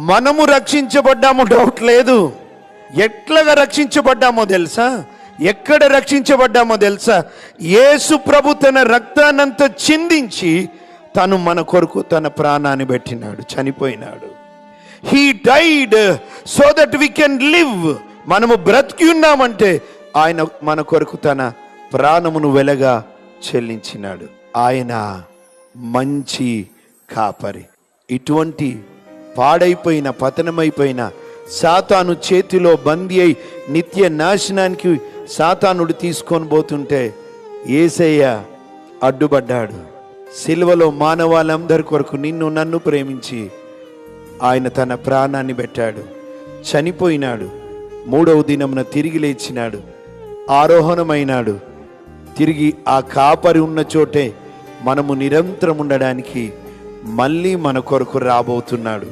మనము రక్షించబడ్డాము, డౌట్ లేదు. ఎట్లాగా రక్షించబడ్డామో తెలుసా? ఎక్కడ రక్షించబడ్డామో తెలుసా? యేసు ప్రభు తన రక్తాన్నంతా చిందించి తను మన కొరకు తన ప్రాణాన్ని పెట్టినాడు, చనిపోయినాడు. He died so that we can live. మనము బ్రతికి ఉన్నామంటే ఆయన మన కొరకు తన ప్రాణమును వెలగా చెల్లించినాడు. ఆయన మంచి కాపరి. ఇటువంటి పాడైపోయిన, పతనమైపోయిన, సాతాను చేతిలో బందీ అయి నిత్య నాశనానికి సాతానుడు తీసుకొని పోతుంటే యేసయ్య అడ్డుపడ్డాడు. సిలువలో మానవాళ్ళందరి కొరకు నిన్ను నన్ను ప్రేమించి ఆయన తన ప్రాణాన్ని పెట్టాడు, చనిపోయినాడు. 3వ దినమున తిరిగి లేచినాడు, ఆరోహణమైనాడు. తిరిగి ఆ కాపరి ఉన్న చోటే మనము నిరంతరం ఉండడానికి మళ్ళీ మన కొరకు రాబోతున్నాడు.